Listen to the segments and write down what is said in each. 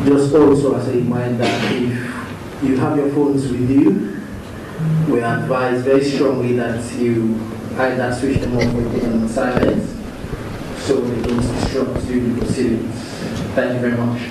Just also as a reminder, if you have your phones with you, we advise very strongly that you either switch them off or put them on silent so they don't disrupt the proceedings. Thank you very much.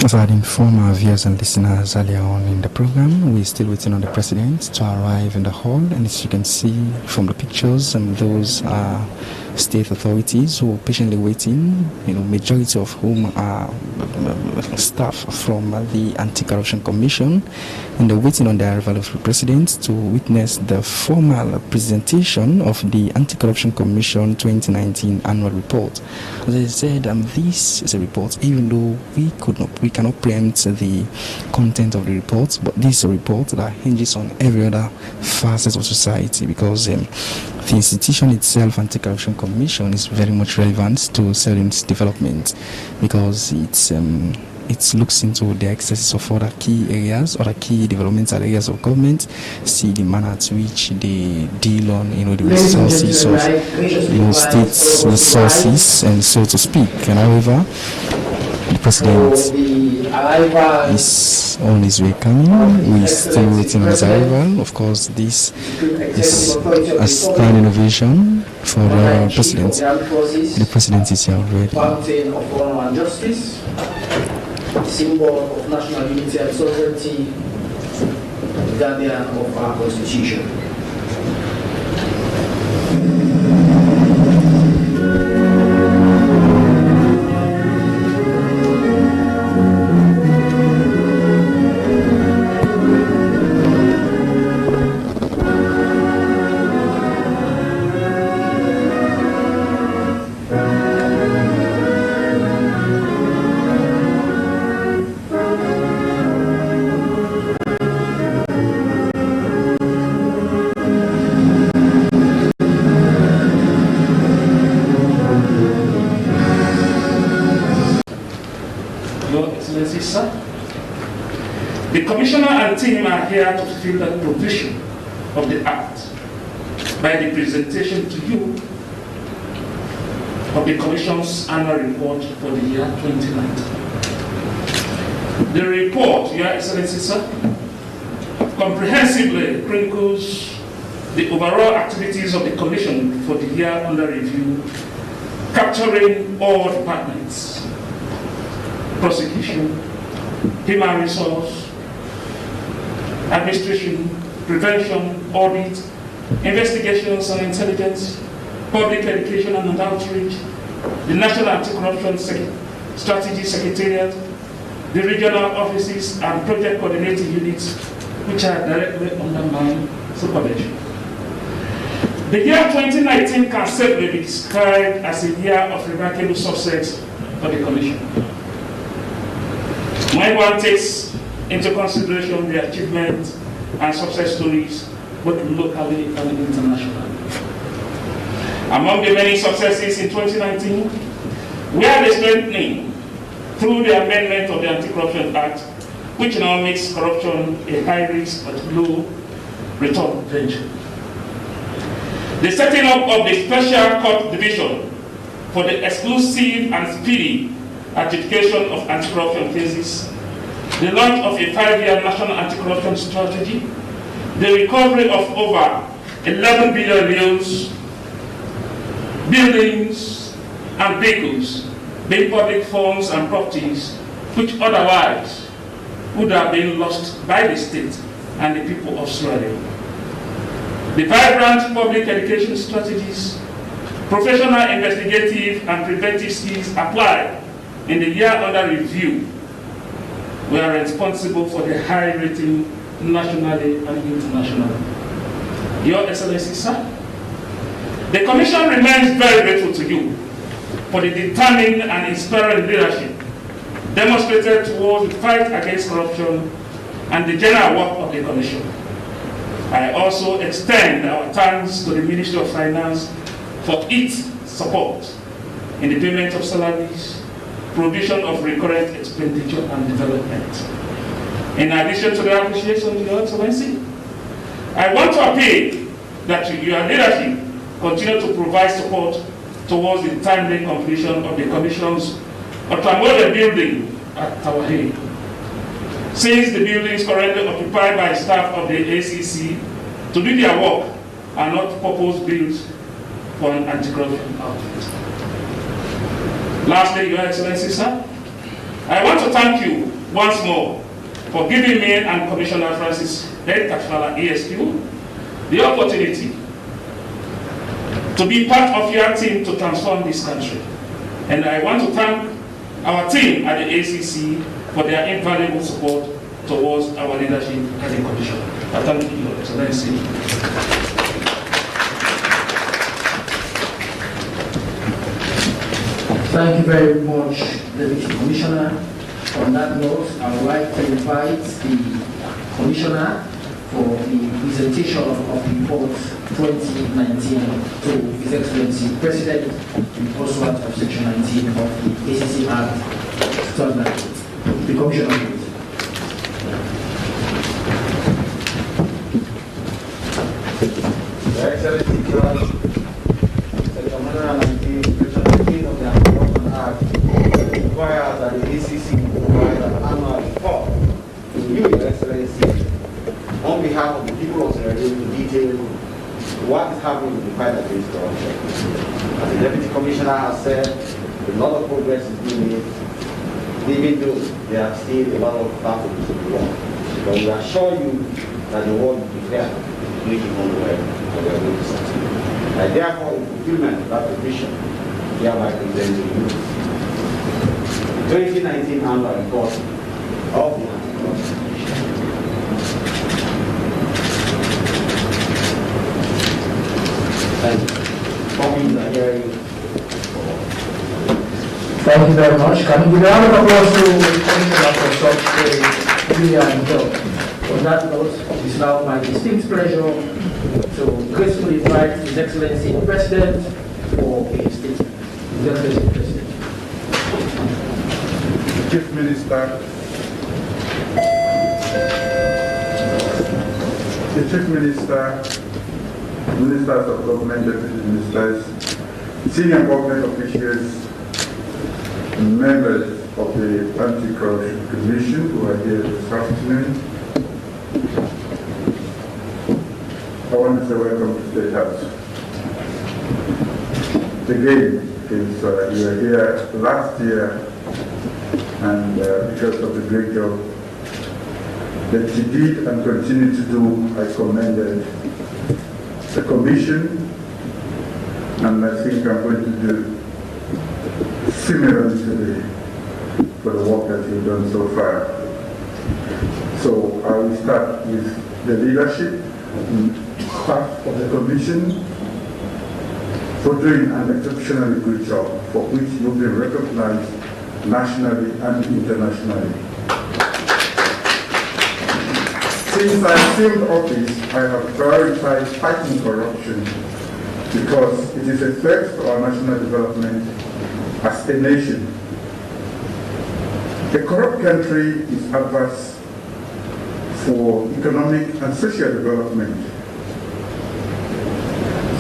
As I had informed our viewers and listeners earlier on in the program, we're still waiting on the president to arrive in the hall, and as you can see from the pictures, and those are state authorities who are patiently waiting, majority of whom are staff from the Anti-Corruption Commission, and they're waiting on the arrival of the president to witness the formal presentation of the Anti-Corruption Commission 2019 annual report. As I said, this is a report, even though we cannot preempt the content of the report, but this is a report that hinges on every other facet of society, because the institution itself, Anti-Corruption Commission, is very much relevant to Sierra's development, because it looks into the excesses of other key areas, other key developmental areas of government, see the manner at which they deal on the resources of states' resources, and so to speak. And however, the president is on his way coming. We're still waiting on his arrival. Of course, this is a standing innovation for the president. The president is here already. Fountain of honor and justice, symbol of national unity and sovereignty, guardian of our constitution. The Commissioner and team are here to fulfill that provision of the Act by the presentation to you of the Commission's annual report for the year 2019. The report, Your Excellency, sir, comprehensively chronicles the overall activities of the Commission for the year under review, capturing all departments: prosecution, human resource, administration, prevention, audit, investigations and intelligence, public education and outreach, the National Anti-Corruption Strategy Secretariat, the regional offices and project coordinating units, which are directly under my supervision. The year 2019 can safely be described as a year of remarkable success for the Commission. When one takes into consideration the achievements and success stories, both locally and internationally. Among the many successes in 2019, we are the strengthening through the amendment of the Anti-Corruption Act, which now makes corruption a high-risk but low-return venture. The setting up of the Special Court Division for the exclusive and speedy adjudication of anti-corruption cases, the launch of a 5-year national anti-corruption strategy, the recovery of over 11 billion euros, buildings and vehicles, being public funds and properties, which otherwise would have been lost by the state and the people of Sierra Leone. The vibrant public education strategies, professional investigative and preventive skills applied in the year under review were responsible for the high rating nationally and internationally. Your Excellency, sir, the Commission remains very grateful to you for the determined and inspiring leadership demonstrated towards the fight against corruption and the general work of the Commission. I also extend our thanks to the Ministry of Finance for its support in the payment of salaries, provision of recurrent expenditure and development. In addition to the appreciation, Your Excellency, I want to appeal that your leadership continue to provide support towards the timely completion of the Commission's ultramodern building at Tawahe. Since the building is currently occupied by staff of the ACC to do their work and not purpose built for an anti-corruption outfit. Lastly, Your Excellency, sir, I want to thank you once more for giving me and Commissioner Francis Kachfala ESQ the opportunity to be part of your team to transform this country. And I want to thank our team at the ACC for their invaluable support towards our leadership as a Commission. I thank you, Your Excellency. Thank you very much, Deputy Commissioner. On that note, I would like to invite the Commissioner for the presentation of the report 2019 to His Excellency President, in pursuant of Section 19 of the ACC Act 2019. The Commissioner, please. Your Excellency, Judge, Section 119, Section 19 of the Anti-Corruption Act requires that the ACC provide an annual report to you, Your Excellency, on behalf of the people of Sierra Leone to detail what is happening in the fight against corruption. As the Deputy Commissioner has said, a lot of progress is being made, even though there are still a lot of battles to be won. But we assure you that the world will be fair to make it on the way for the going to succeed. I therefore, in fulfillment of that provision, hereby present to you the 2019 annual report of the Anti-Corruption Commission. Thank you. Copies are hearing. Thank you very much. Can we give a round of applause to the Commissioner for such a brilliant job? On that note, it is now my distinct pleasure to gracefully invite His Excellency the President for a statement. His Excellency the President. Chief Minister, the Chief Minister, Ministers of Government, Deputy Ministers, senior government officials, members of the Anti-Corruption Commission who are here this afternoon, I want to say welcome to State House. Again, because you were here last year, and because of the great job that you did and continue to do, I commended the Commission, and I think I'm going to do similarly today for the work that you've done so far. So I will start with the leadership and staff of the Commission for doing an exceptionally good job, for which you've been recognized nationally and internationally. Since I assumed office, I have prioritized fighting corruption because it is a threat to our national development as a nation. A corrupt country is adverse for economic and social development.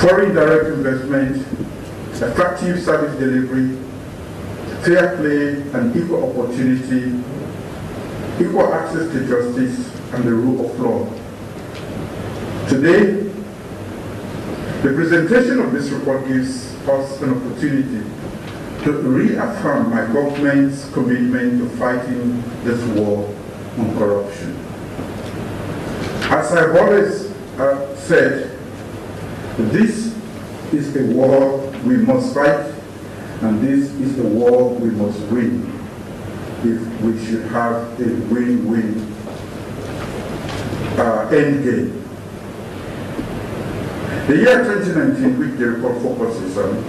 Foreign direct investment, effective service delivery, fair play and equal opportunity, equal access to justice, and the rule of law. Today, the presentation of this report gives us an opportunity to reaffirm my government's commitment to fighting this war on corruption. As I've always said, this is a war we must fight, and this is a war we must win if we should have a win-win end game. The year 2019, which the report focuses on,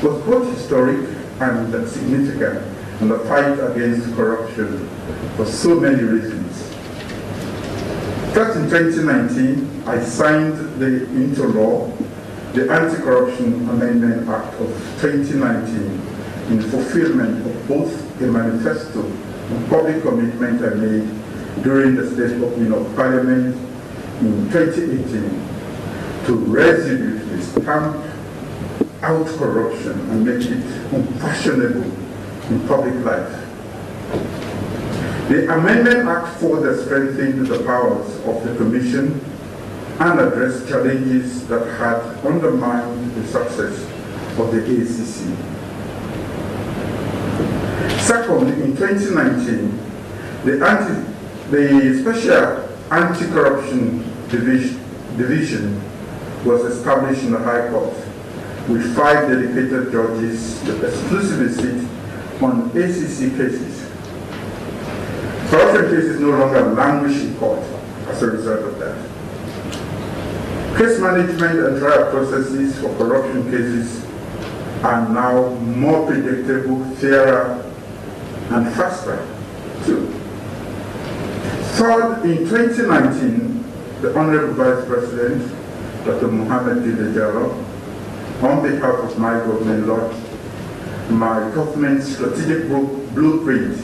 was both historic and significant in the fight against corruption for so many reasons. First, in 2019, I signed into law the Anti-Corruption Amendment Act of 2019 in fulfillment of both a manifesto and public commitment I made during the State Opening of Parliament in 2018 to resolutely stamp out corruption and make it unfashionable in public life. The Amendment Act further strengthened the powers of the Commission and addressed challenges that had undermined the success of the ACC. Second, in 2019, the Special Anti-Corruption Division was established in the High Court with 5 dedicated judges to exclusively sit on ACC cases. Corruption cases no longer languish in court as a result of that. Case management and trial processes for corruption cases are now more predictable, fairer, and faster too. Third, in 2019, the Honorable Vice President, Dr. Mohammed Julius, on behalf of my government, launched my government's strategic blueprint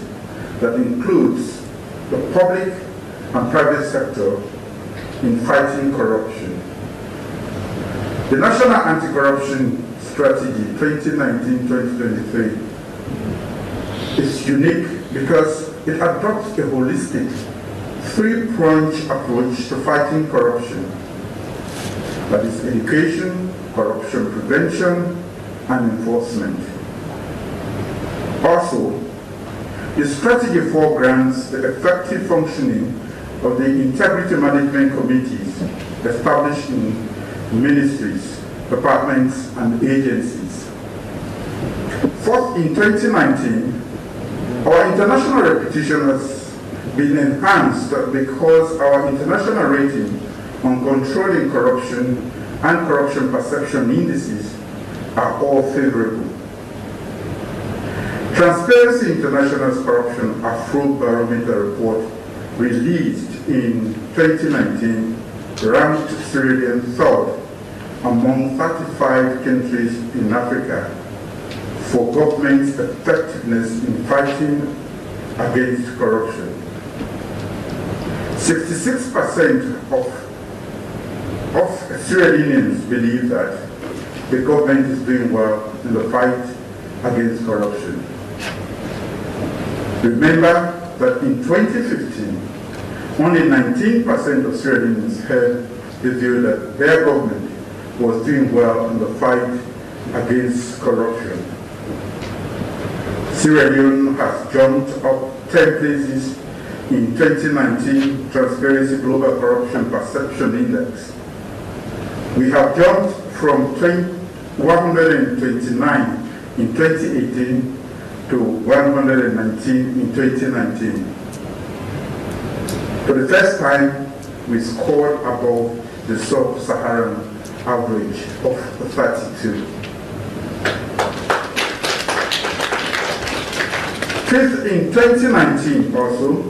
that includes the public and private sector in fighting corruption. The National Anti-Corruption Strategy 2019-2023 is unique because it adopts a holistic, 3-pronged approach to fighting corruption. That is education, corruption prevention, and enforcement. Also, the strategy foregrounds the effective functioning of the integrity management committees established in ministries, departments, and agencies. Fourth, in 2019, our international reputation has been enhanced because our international rating on controlling corruption and corruption perception indices are all favorable. Transparency International's Corruption Afrobarometer report released in 2019 ranked Sierra Leone third among 35 countries in Africa for government's effectiveness in fighting against corruption. 66% of Sierra Leoneans believe that the government is doing well in the fight against corruption. Remember that in 2015, only 19% of Sierra Leoneans held the view that their government was doing well in the fight against corruption. Sierra Leone has jumped up 10 places in 2019 Transparency Global Corruption Perception Index. We have jumped from 129 in 2018 to 119 in 2019. For the first time, we scored above the sub-Saharan average of 32. In 2019 also,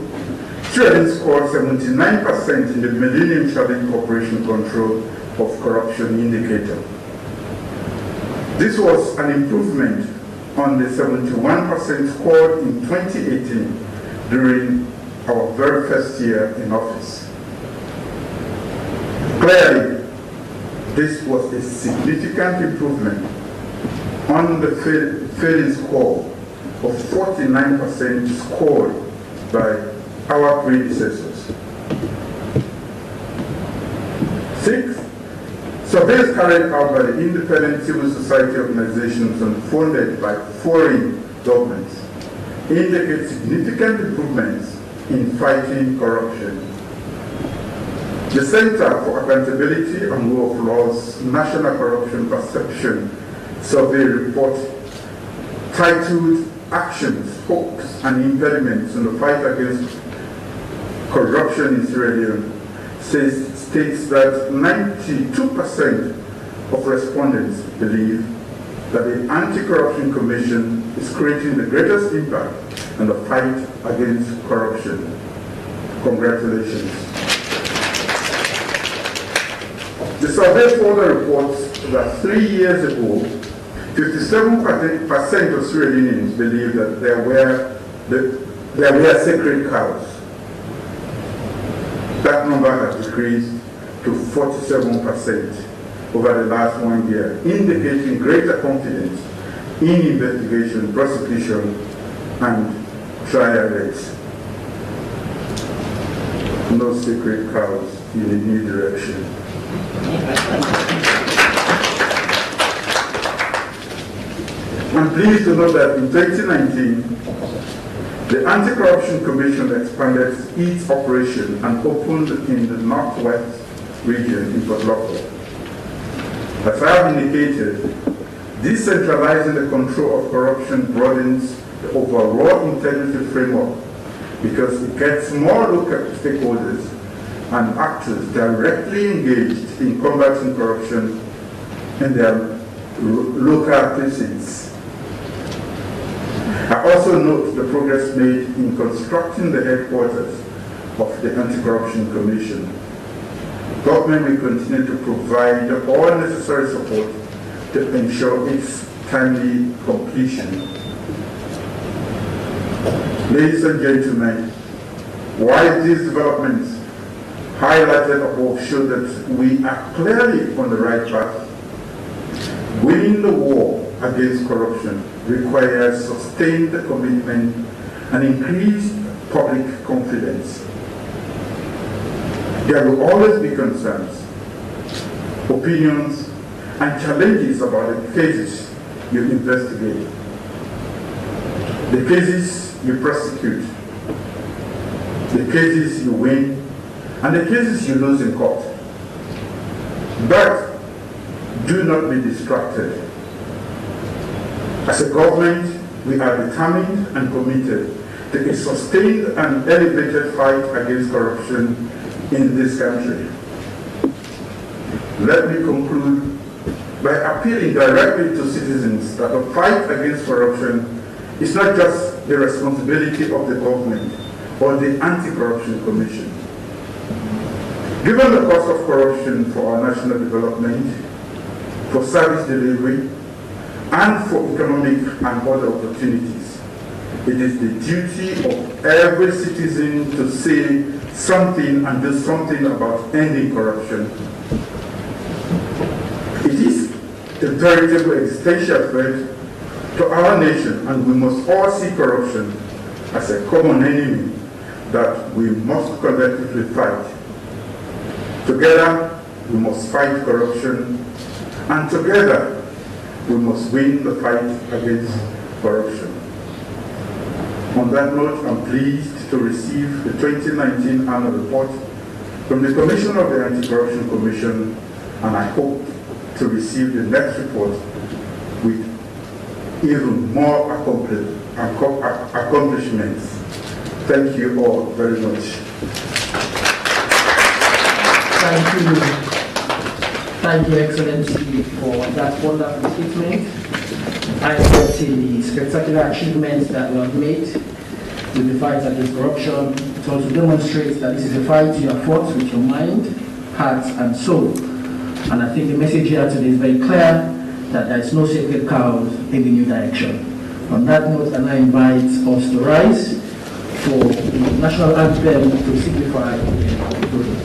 Sierra Leone scored 79% in the Millennium Challenge Corporation Control of Corruption indicator. This was an improvement on the 71% scored in 2018 during our very first year in office. Clearly, this was a significant improvement on the failing score of 49% scored by our predecessors. Sixth, surveys carried out by the independent civil society organizations and funded by foreign governments indicate significant improvements in fighting corruption. The Center for Accountability and Rule of Law's National Corruption Perception Survey report titled Actions, Hopes and Impediments in the Fight Against Corruption in Sierra Leone states that 92% of respondents believe that the Anti-Corruption Commission is creating the greatest impact in the fight against corruption. Congratulations. The survey further reports that 3 years ago, 57% of Sierra Leoneans believed that there were sacred cows. That number has decreased to 47% over the last 1 year, indicating greater confidence in investigation, prosecution, and trial rates. No sacred cows in a new direction. I'm pleased to know that in 2019, the Anti-Corruption Commission expanded its operation and opened in the Northwest region in Port Lafayette. As I have indicated, decentralizing the control of corruption broadens the overall integrity framework because it gets more local stakeholders and actors directly engaged in combating corruption in their local precincts. I also note the progress made in constructing the headquarters of the Anti-Corruption Commission. Government will continue to provide all necessary support to ensure its timely completion. Ladies and gentlemen, while these developments highlighted above show that we are clearly on the right path, winning the war against corruption requires sustained commitment and increased public confidence. There will always be concerns, opinions, and challenges about the cases you investigate, the cases you prosecute, the cases you win, and the cases you lose in court. But do not be distracted. As a government, we are determined and committed to a sustained and elevated fight against corruption in this country. Let me conclude by appealing directly to citizens that the fight against corruption is not just the responsibility of the government or the Anti-Corruption Commission. Given the cost of corruption for our national development, for service delivery, and for economic and other opportunities, it is the duty of every citizen to say something and do something about ending corruption. It is a veritable existential threat to our nation, and we must all see corruption as a common enemy that we must collectively fight. Together, we must fight corruption, and together, we must win the fight against corruption. On that note, I'm pleased to receive the 2019 annual report from the Commissioner of the Anti-Corruption Commission, and I hope to receive the next report with even more accomplishments. Thank you all very much. Thank you, Excellency, for that wonderful statement. I see the spectacular achievements that we have made with the fight against corruption. It also demonstrates that this is a fight you have fought with your mind, heart, and soul. And I think the message here today is very clear that there is no sacred cows in the new direction. On that note, and I invite us to rise for the national anthem to signify the program.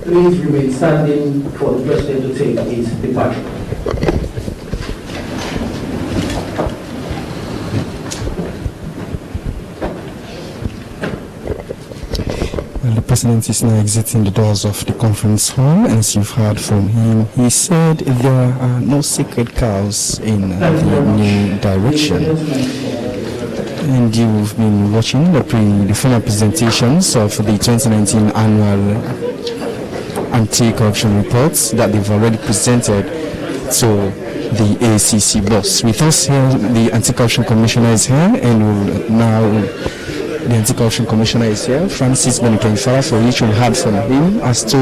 Please remain standing for the President to take his departure. Well, the President is now exiting the doors of the conference hall, and as you've heard from him, he said there are no sacred cows in the new direction. And you've been watching the final presentations of the 2019 annual anti-corruption reports that they've already presented to the ACC boss. With us here, the Anti-Corruption Commissioner is here, and the Anti-Corruption Commissioner is here, Francis Benikensala, for which we'll heard from him as to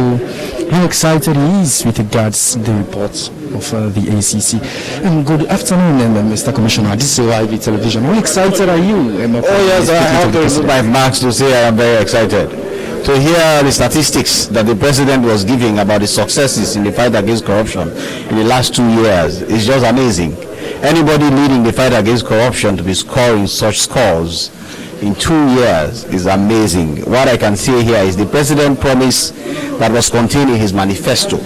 how excited he is with regards to the reports of the ACC. And good afternoon, Mr. Commissioner. This is YV Television. How excited are you? Oh yes, I have to use my marks to say I am very excited to hear the statistics that the President was giving about the successes in the fight against corruption in the last 2 years. It's just amazing. Anybody leading the fight against corruption to be scoring such scores in 2 years is amazing. What I can say here is the President promised that was contained in his manifesto.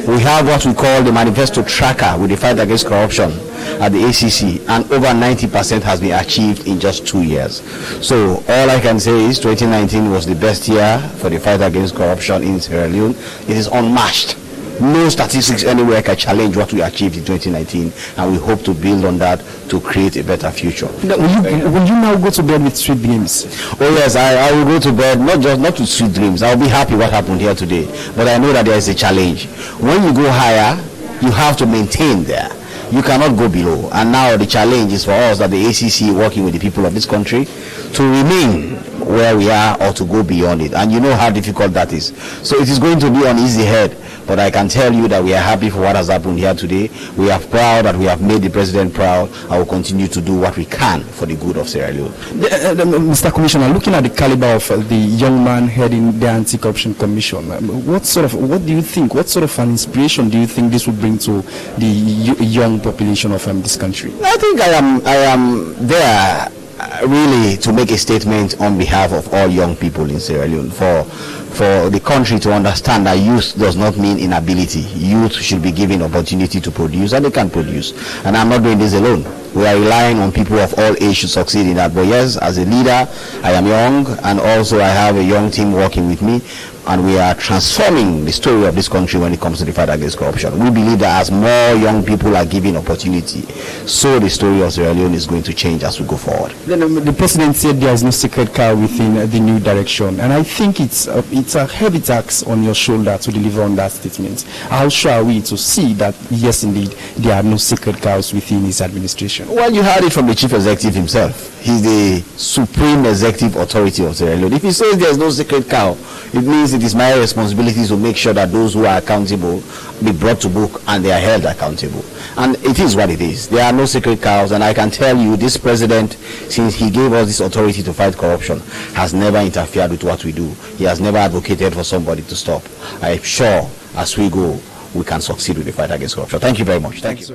We have what we call the manifesto tracker with the fight against corruption at the ACC, and over 90% has been achieved in just 2 years. So all I can say is 2019 was the best year for the fight against corruption in Sierra Leone. It is unmatched. No statistics anywhere can challenge what we achieved in 2019, and we hope to build on that to create a better future. Will you now go to bed with sweet dreams? Oh yes, I will go to bed not with sweet dreams. I'll be happy what happened here today, but I know that there is a challenge. When you go higher, you have to maintain there. You cannot go below. And now the challenge is for us at the ACC, working with the people of this country, to remain where we are or to go beyond it. And you know how difficult that is. So it is going to be an easy head. But I can tell you that we are happy for what has happened here today. We are proud that we have made the President proud. I will continue to do what we can for the good of Sierra Leone. Mr. Commissioner, looking at the caliber of the young man heading the Anti-Corruption Commission, what do you think? What sort of an inspiration do you think this would bring to the young population of this country? I think I am there really to make a statement on behalf of all young people in Sierra Leone for the country to understand that youth does not mean inability. Youth should be given opportunity to produce, and they can produce. And I'm not doing this alone. We are relying on people of all age to succeed in that. But yes, as a leader, I am young, and also I have a young team working with me, and we are transforming the story of this country when it comes to the fight against corruption. We believe that as more young people are given opportunity, so the story of Sierra Leone is going to change as we go forward. Then, the President said there is no sacred cow within the new direction, and I think it's a heavy tax on your shoulder to deliver on that statement. How sure are we to see that, yes, indeed, there are no sacred cows within his administration? Well, you heard it from the Chief Executive himself. he's the supreme executive authority of Sierra Leone. If he says there's no sacred cow, it means it is my responsibility to make sure that those who are accountable be brought to book and they are held accountable. And it is what it is. There are no sacred cows, and I can tell you this president, since he gave us this authority to fight corruption, has never interfered with what we do. He has never advocated for somebody to stop. I'm sure as we go, we can succeed with the fight against corruption. Thank you very much. Thank you.